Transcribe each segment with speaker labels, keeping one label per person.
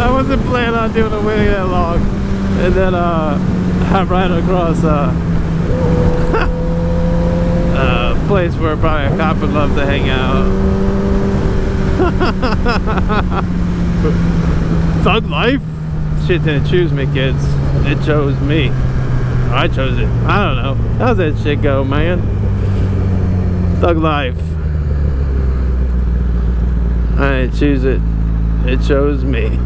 Speaker 1: I wasn't planning on doing a wheelie that long. And then I'm riding across a place where probably a cop would love to hang out. Thug life? Shit didn't choose me, kids. It chose me. Or I chose it. I don't know. How's that shit go, man? Thug life. I didn't choose it. It chose me.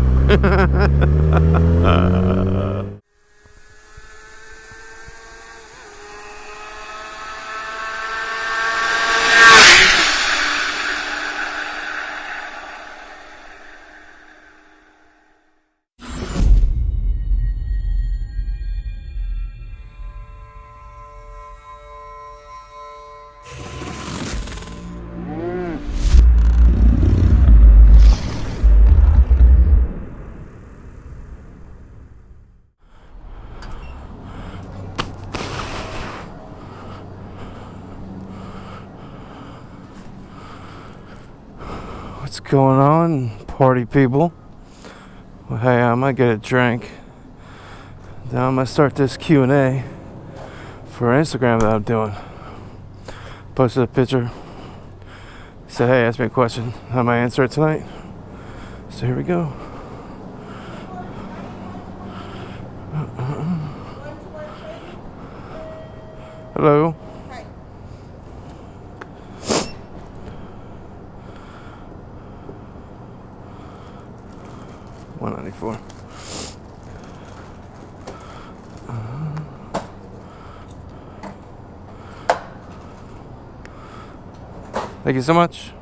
Speaker 1: What's going on, party people? Well, hey, I might get a drink. Then I'm gonna start this Q&A for Instagram that I'm doing. Posted a picture. Said, hey, ask me a question. I might answer it tonight. So here we go. Hello. 194. Thank you so much.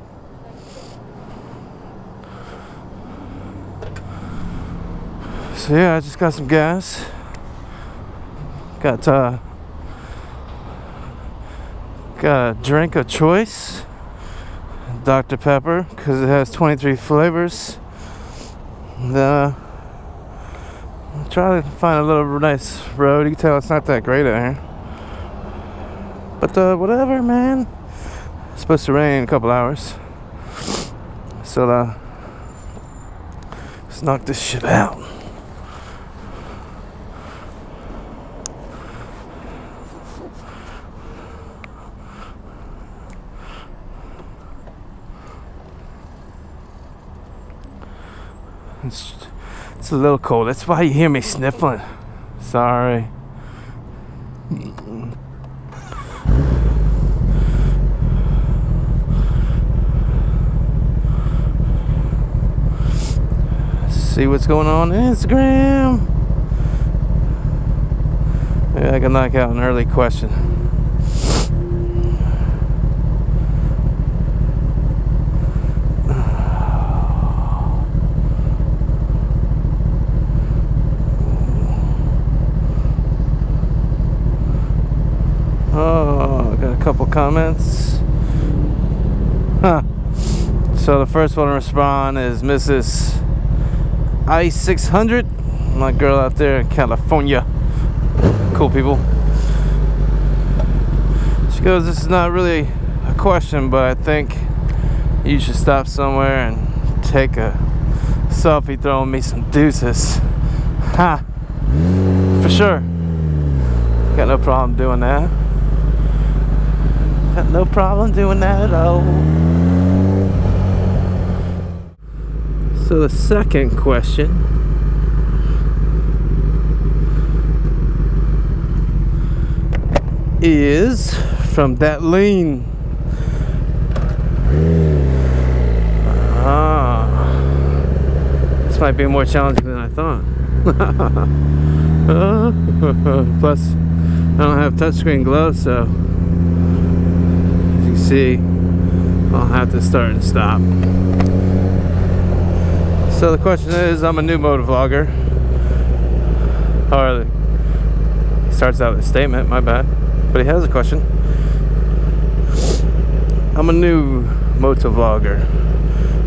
Speaker 1: So yeah, I just got some gas. Got a drink of choice, Dr. Pepper, because it has 23 flavors. And try to find a little nice road. You can tell it's not that great out here, but whatever, man. It's supposed to rain in a couple hours, so let's knock this shit out. It's a little cold. That's why you hear me sniffling. Sorry. See what's going on Instagram. Maybe I can knock out an early question. Oh, got a couple comments. Huh. So the first one to respond is Mrs. Ice 600, my girl out there in California. Cool people. She goes, this is not really a question, but I think you should stop somewhere and take a selfie throwing me some deuces. Ha! For sure. Got no problem doing that. Got no problem doing that at all. So the second question is from datleen. This might be more challenging than I thought. Plus, I don't have touchscreen gloves, so as you can see, I'll have to start and stop. So the question is, I'm a new motovlogger. Or he starts out with a statement, my bad. But he has a question. I'm a new motovlogger.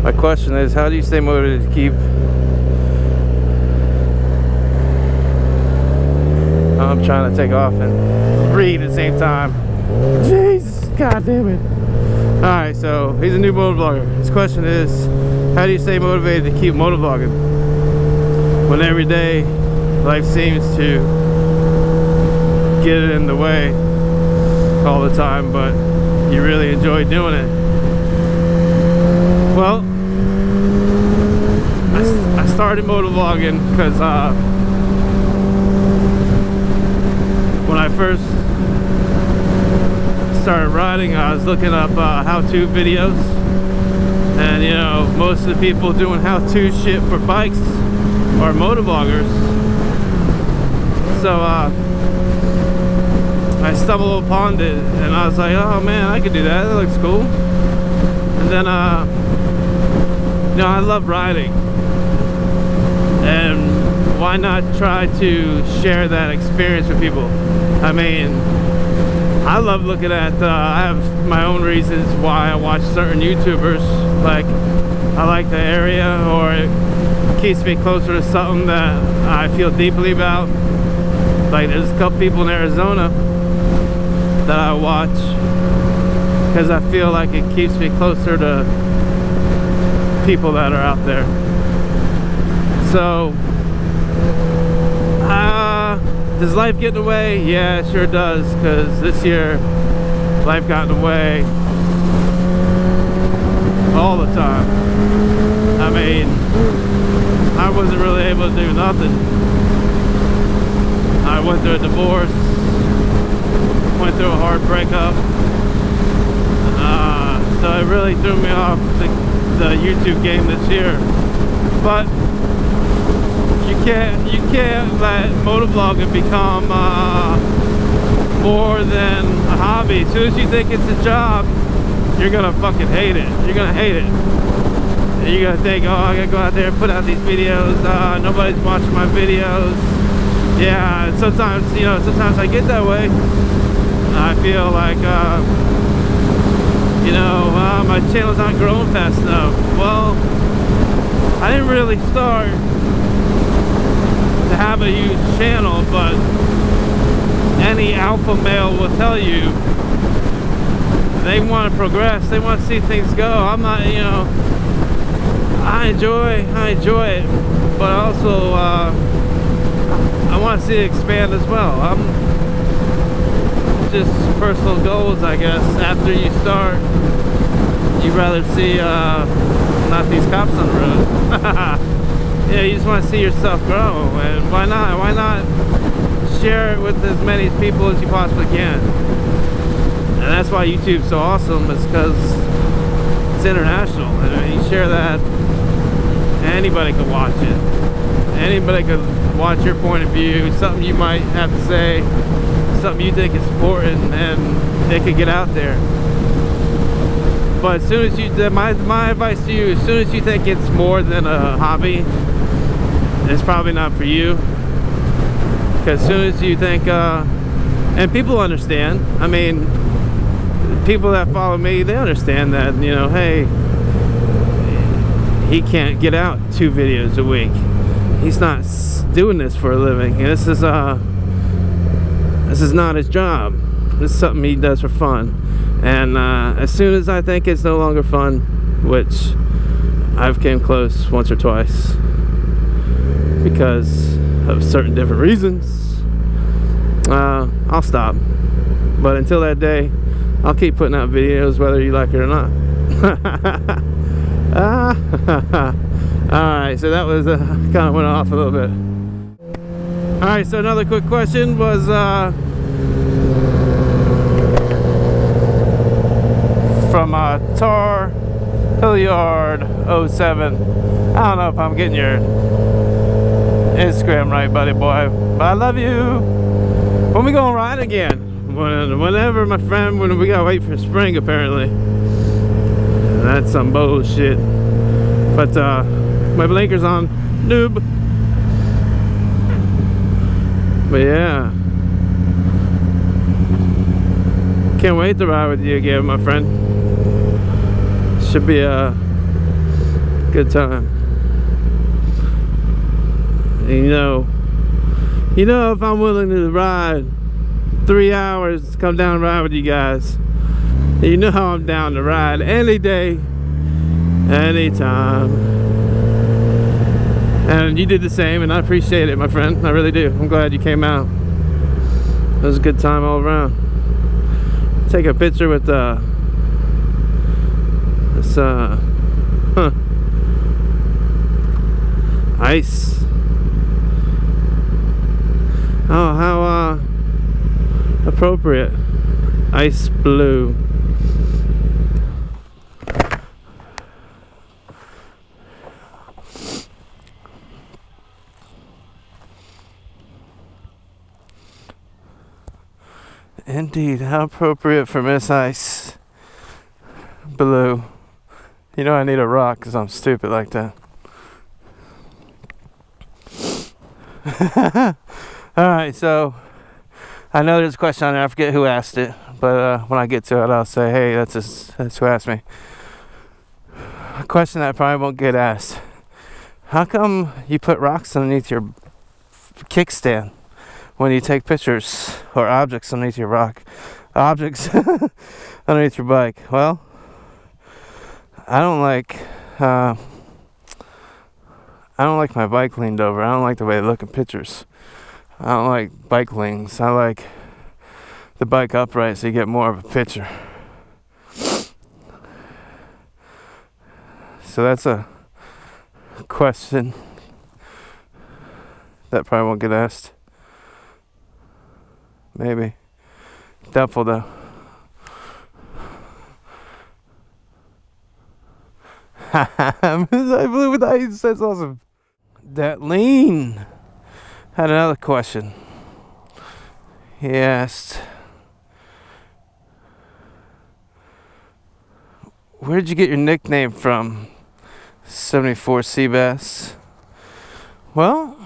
Speaker 1: My question is, how do you stay motivated to keep I'm trying to take off and read at the same time. Jesus, god damn it. Alright, so, he's a new motovlogger. His question is, how do you stay motivated to keep motovlogging? when every day life seems to get in the way all the time, but you really enjoy doing it. Well, I started motovlogging because when I first started riding, I was looking up how-to videos, and you know, most of the people doing how-to shit for bikes are motovloggers. So I stumbled upon it, and I was like, oh man, I could do that, that looks cool. And then you know, I love riding, and why not try to share that experience with people? I mean, I love looking at, I have my own reasons why I watch certain YouTubers. Like, I like the area, or it keeps me closer to something that I feel deeply about. Like, there's a couple people in Arizona that I watch because I feel like it keeps me closer to people that are out there. So, does life get in the way? Yeah, it sure does, because this year life got in the way all the time. I mean, I wasn't really able to do nothing. I went through a divorce, went through a hard breakup, so it really threw me off the YouTube game this year. But you can't let motovlogging become more than a hobby. As soon as you think it's a job, you're gonna fucking hate it. You're gonna hate it. And you're gonna think, oh, I gotta go out there and put out these videos. Nobody's watching my videos. Yeah, and sometimes, you know, sometimes I get that way. I feel like, you know, my channel's not growing fast enough. Well, I didn't really start to have a huge channel, but any alpha male will tell you they want to progress, they want to see things go. I'm not, you know, I enjoy it, but also I want to see it expand as well. I'm just personal goals, I guess. After you start, you'd rather see not these cops on the road. Yeah, you just want to see yourself grow, and why not? Why not share it with as many people as you possibly can? And that's why YouTube's so awesome, is because it's international. And you share that, anybody can watch it. Anybody can watch your point of view, something you might have to say, something you think is important, and it could get out there. But as soon as you, my advice to you, as soon as you think it's more than a hobby, it's probably not for you. Because as soon as you think, and people understand, I mean, people that follow me, they understand that, you know, hey, he can't get out 2 videos a week. He's not doing this for a living. And this is not his job. This is something he does for fun. And as soon as I think it's no longer fun, which I've came close once or twice because of certain different reasons, I'll stop. But until that day, I'll keep putting out videos whether you like it or not. Alright, so that was kind of went off a little bit. Alright, so another quick question was from Tar Hilliard 07. I don't know if I'm getting your Instagram right, buddy boy, but I love you. When we gonna ride again? Whenever, my friend. When we gotta wait for spring, apparently. That's some bullshit. But my blinker's on, noob. But yeah, can't wait to ride with you again, my friend. Should be a good time. You know, if I'm willing to ride 3 hours, come down and ride with you guys, you know how I'm down to ride any day, anytime. And you did the same, and I appreciate it, my friend. I really do. I'm glad you came out. It was a good time all around. Take a picture with this ice. Oh, how appropriate. Ice blue. Indeed, how appropriate for Miss Ice Blue. You know I need a rock because I'm stupid like that. Alright, so I know there's a question on there, I forget who asked it, but when I get to it I'll say, hey, that's who asked me. A question that I probably won't get asked. How come you put rocks underneath your kickstand when you take pictures, or objects underneath your objects underneath your bike? Well, I don't like my bike leaned over. I don't like the way they look in pictures. I don't like bike leans. I like the bike upright so you get more of a picture. So that's a question that probably won't get asked. Maybe. Doubtful though. I blew with ice. That's awesome. Datleen had another question. He asked, where did you get your nickname from? 74 sea bass. Well,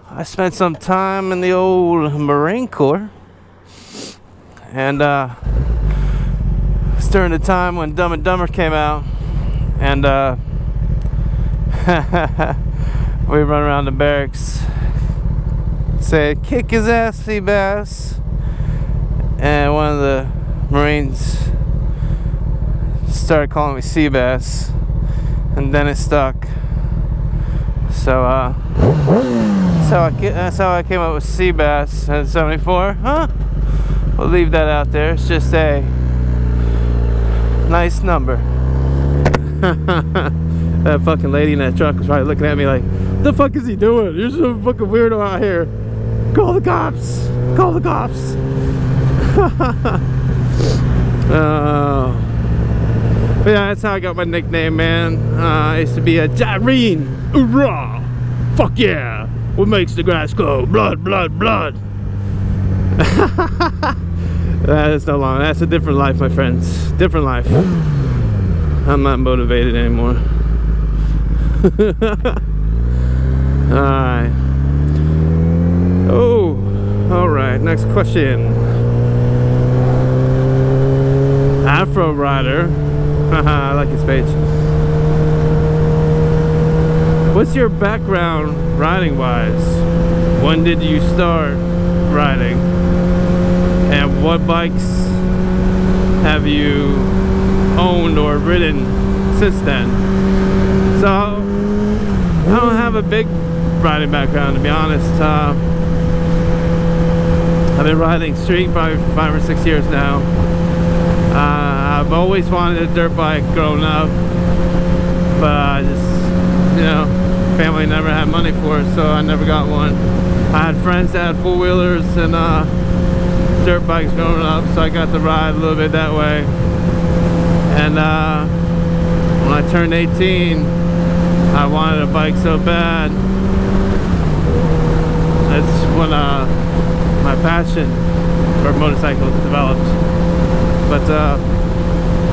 Speaker 1: I spent some time in the old Marine Corps, and it's during the time when Dumb and Dumber came out, and we run around the barracks, say, kick his ass, sea bass, and one of the Marines started calling me sea bass, and then it stuck. So that's how I came up with sea bass at 74. Huh? We'll leave that out there. It's just a nice number. That fucking lady in that truck was probably looking at me like, what the fuck is he doing? You're some fucking weirdo out here. Call the cops. Call the cops. But yeah, that's how I got my nickname, man. I used to be a Jareen. Hoorah! Fuck yeah! What makes the grass go? Blood, blood, blood. That is no longer. That's a different life, my friends. Different life. I'm not motivated anymore. Alright. Oh, alright. Next question. Afrorider. Haha, I like his page. What's your background riding wise? When did you start riding? And what bikes have you owned or ridden since then? So I don't have a big riding background, to be honest. I've been riding street probably 5 or 6 years now. I've always wanted a dirt bike growing up, but I just, you know, family never had money for it, so I never got one. I had friends that had four-wheelers and dirt bikes growing up, so I got to ride a little bit that way. And when I turned 18, I wanted a bike so bad. That's when my passion for motorcycles developed. But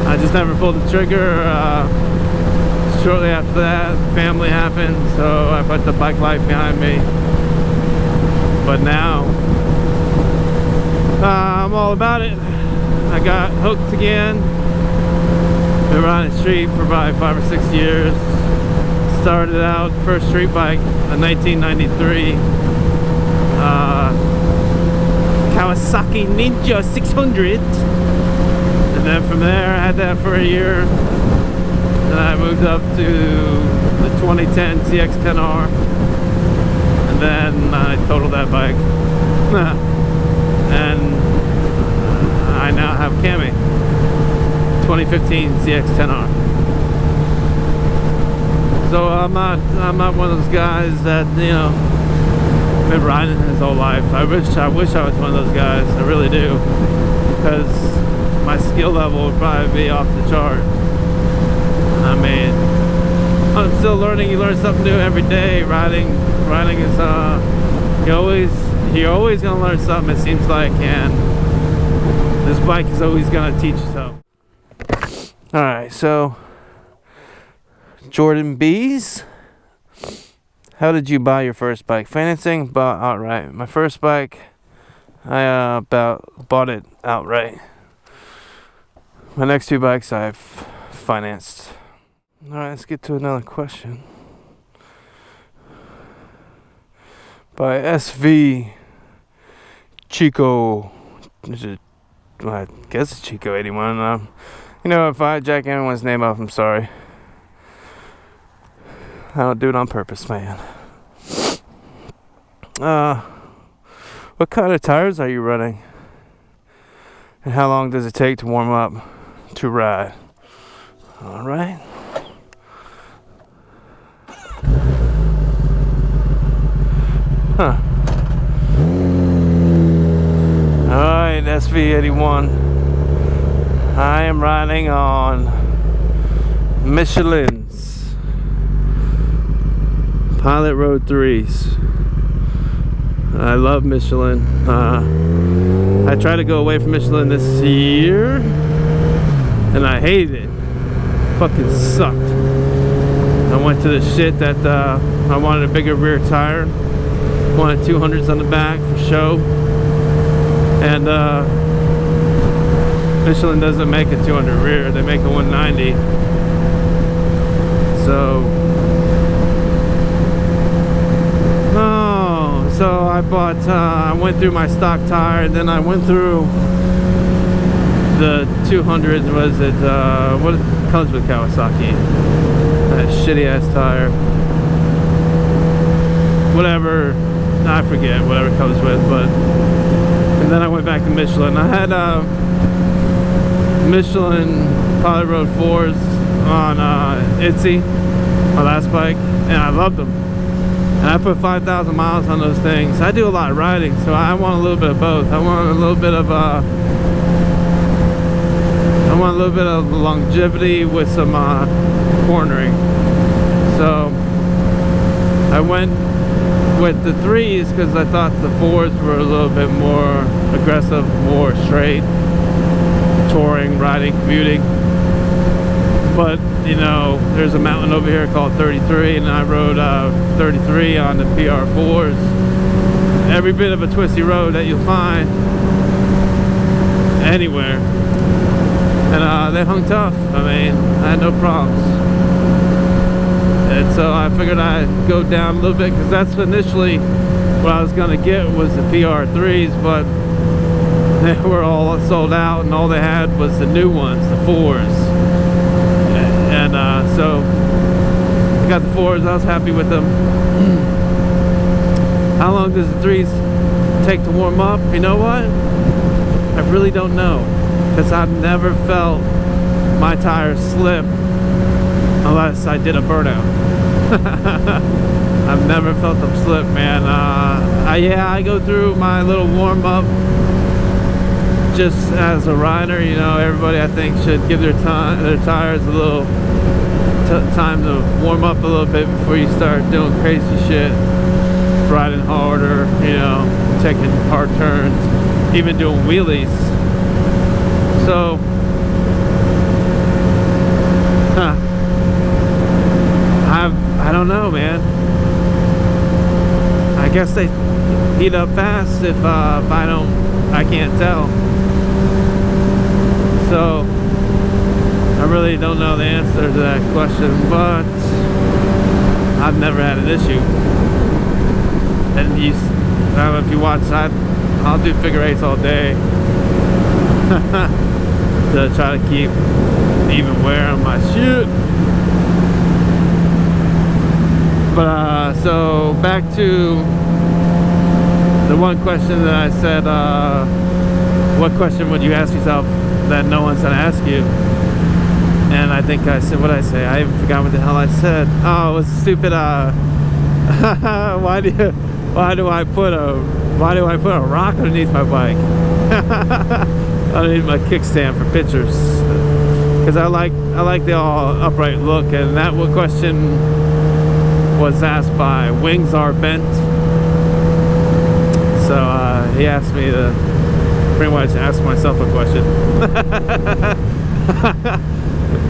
Speaker 1: I just never pulled the trigger. Shortly after that, family happened, so I put the bike life behind me. But now, I'm all about it. I got hooked again. Been riding the street for about 5 or 6 years. Started out first street bike in 1993. Kawasaki Ninja 600. And then from there, I had that for a year. then I moved up to the 2010 CX-10R, and then I totaled that bike. And I now have Cami 2015 CX-10R. So I'm not one of those guys that, you know, been riding his whole life. I wish I was one of those guys. I really do, because my skill level would probably be off the chart. I mean, I'm still learning. You learn something new every day. Riding is you're always gonna learn something, it seems like, and this bike is always gonna teach you something. All right, so Jordan.besse, how did you buy your first bike? Financing, bought outright. My first bike, I bought it outright. My next two bikes I've financed. All right, let's get to another question. By SV Chico, I guess it's Chico 81. You know, if I jack anyone's name up, I'm sorry. I don't do it on purpose, man. What kind of tires are you running? And how long does it take to warm up to ride? All right. Huh. Alright, SV81. I am riding on Michelin's Pilot Road 3s. I love Michelin. I tried to go away from Michelin this year, and I hated it. Fucking sucked. I went to the shit that I wanted a bigger rear tire. Wanted 200s on the back for show, and Michelin doesn't make a 200 rear, they make a 190. So I bought, I went through my stock tire, and then I went through the 200, was it, what comes with Kawasaki? That shitty ass tire. Whatever. I forget whatever it comes with, but and then I went back to Michelin. I had Michelin Pilot Road 4s on Etsy, my last bike, and I loved them. And I put 5,000 miles on those things. I do a lot of riding, so I want a little bit of both. I want a little bit of longevity with some cornering. So I went with the 3s because I thought the 4s were a little bit more aggressive, more straight, touring, riding, commuting. But, you know, there's a mountain over here called 33, and I rode 33 on the PR4s. Every bit of a twisty road that you'll find anywhere. And they hung tough. I mean, I had no problems. And so I figured I'd go down a little bit, because that's initially what I was going to get was the PR3s, but they were all sold out, and all they had was the new ones, the 4s. And so I got the 4s. I was happy with them. How long does the 3s take to warm up? You know what? I really don't know, because I've never felt my tires slip unless I did a burnout. I've never felt them slip, man. Yeah, I go through my little warm-up just as a rider. You know, everybody I think should give their tires a little time to warm up a little bit before you start doing crazy shit, riding harder, you know, taking hard turns, even doing wheelies. So I don't know, man. I guess they heat up fast if I can't tell. So I really don't know the answer to that question, but I've never had an issue. And I don't know if you watch, I'll do figure eights all day to try to keep even wear on my shit. But so back to the one question that I said, what question would you ask yourself that no one's gonna ask you? And I think I said, what did I say? I even forgot what the hell I said. Oh, it was stupid. Why do I put a rock underneath my bike? Underneath my kickstand for pictures, because I like the all upright look. And that question was asked by Wingsrbent. So he asked me to pretty much ask myself a question.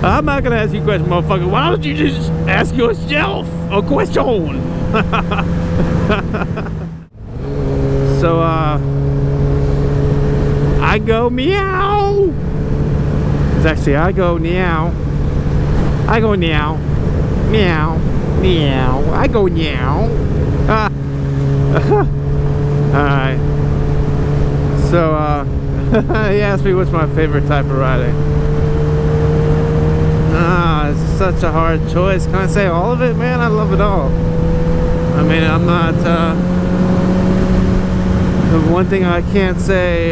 Speaker 1: I'm not gonna ask you a question, motherfucker. Why don't you just ask yourself a question? So I go meow. It's actually I go meow. I go meow. Meow. Meow. I go meow. Alright. So he asked me what's my favorite type of riding. It's such a hard choice. Can I say all of it, man? I love it all. I mean, I'm not the one thing I can't say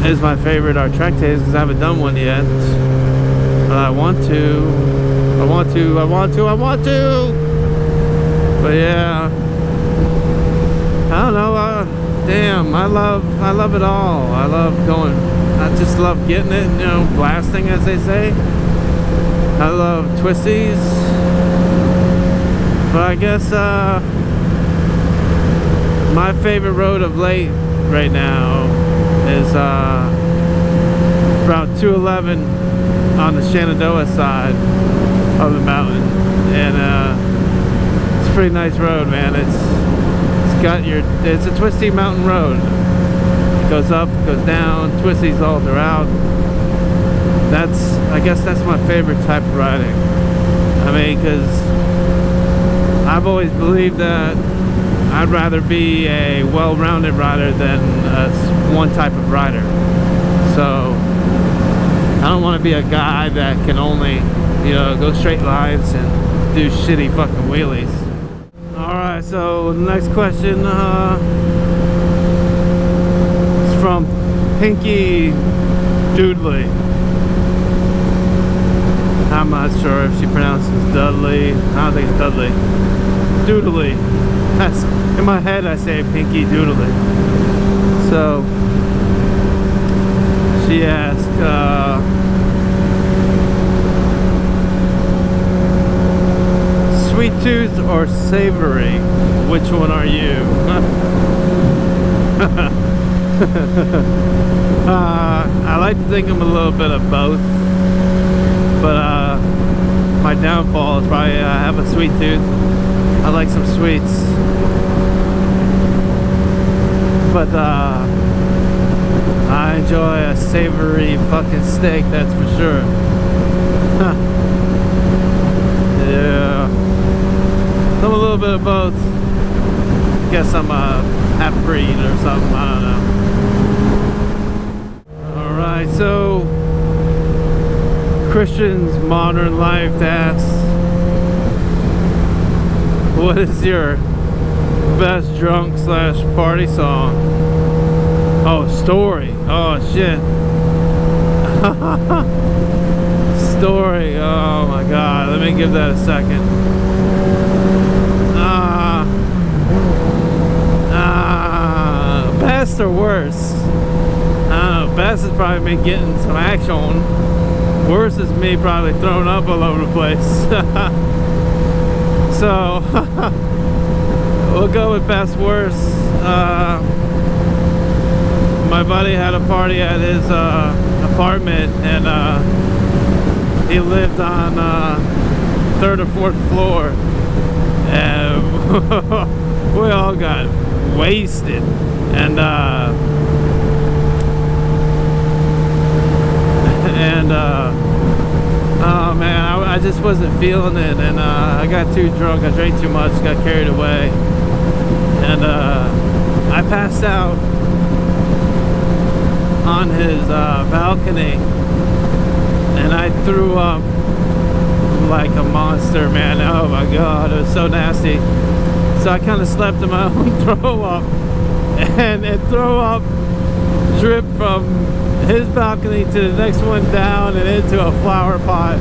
Speaker 1: is my favorite are track days, because I haven't done one yet. But I want to. But yeah, I don't know. Damn, I love it all. I love going. I just love getting it, you know, blasting, as they say. I love twisties. But I guess my favorite road of late right now is Route 211 on the Shenandoah side of the mountain. And it's a pretty nice road, man. It's a twisty mountain road. It goes up, goes down, twisties all throughout. I guess that's my favorite type of riding. I mean, because I've always believed that I'd rather be a well-rounded rider than one type of rider. So I don't want to be a guy that can only, you know, go straight lines and do shitty fucking wheelies. Alright, so the next question is from pinkydoodly. I'm not sure if she pronounces Dudley. I don't think it's Dudley. Doodly. That's, in my head I say pinkydoodly. So she asked, sweet tooth or savory? Which one are you? I like to think I'm a little bit of both. But my downfall is probably I have a sweet tooth. I like some sweets. But I enjoy a savory fucking steak, that's for sure. Yeah. So I'm a little bit of both. Guess I'm a half-breed or something, I don't know. Alright, so Christian's Modern Life asks, what is your best drunk / party song? Oh, story. Oh shit. Story. Oh my god. Let me give that a second. Best or worst? I don't know. Best is probably me getting some action. Worst is me probably throwing up all over the place. So we'll go with best worst. My buddy had a party at his apartment, and he lived on 3rd or 4th floor, and we all got wasted, and oh man, I just wasn't feeling it, and I got too drunk. I drank too much, got carried away, and I passed out on his balcony, and I threw up like like a monster, man. Oh my god, it was so nasty. So I kind of slept in my own throw up, and throw up dripped from his balcony to the next one down and into a flower pot.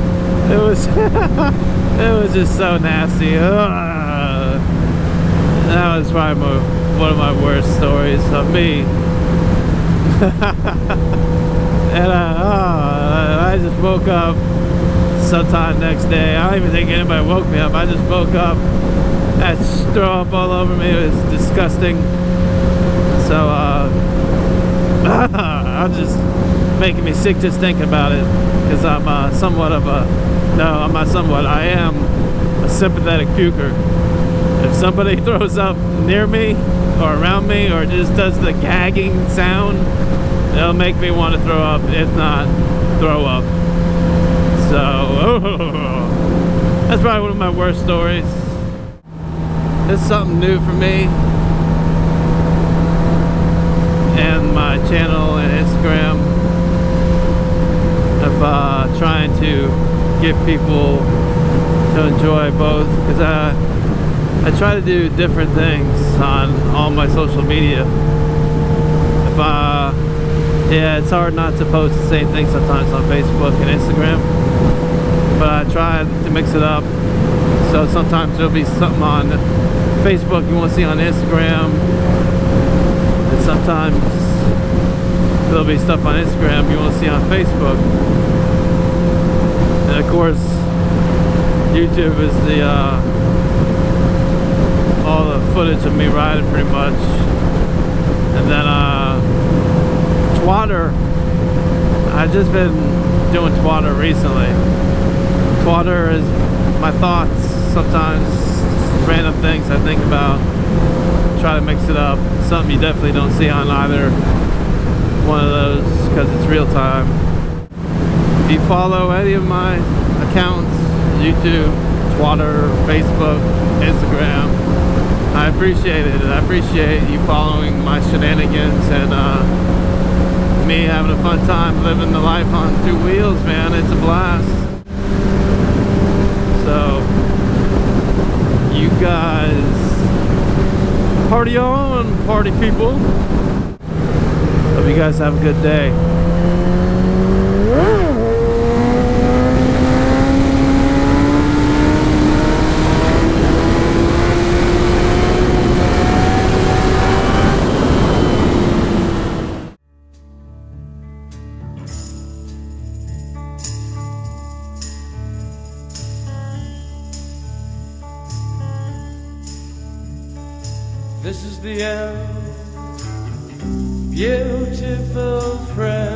Speaker 1: It was it was just so nasty. Ugh. That was probably one of my worst stories of me. And I just woke up sometime next day. I don't even think anybody woke me up. I just woke up. I had throw up all over me. It was disgusting. So I'm just making me sick just thinking about it, because I'm somewhat of a, no, I'm not somewhat, I am a sympathetic puker. If somebody throws up near me or around me or just does the gagging sound, it'll make me want to throw up, if not throw up. So that's probably one of my worst stories. It's something new for me and my channel and Instagram of trying to get people to enjoy both, because I try to do different things on all my social media. Yeah, it's hard not to post the same thing sometimes on Facebook and Instagram, but I try to mix it up. So sometimes there'll be something on Facebook you want to see on Instagram, and sometimes there'll be stuff on Instagram you want to see on Facebook. And of course, YouTube is the all the footage of me riding pretty much. And then Twatter, I've just been doing Twatter recently. Twatter is my thoughts, sometimes random things I think about, try to mix it up. Something you definitely don't see on either one of those, because it's real time. If you follow any of my accounts, YouTube, Twitter, Facebook, Instagram, I appreciate it. I appreciate you following my shenanigans and me having a fun time living the life on two wheels, man. It's a blast. So you guys party on, party people. Hope you guys have a good day.
Speaker 2: This is the end, beautiful friend.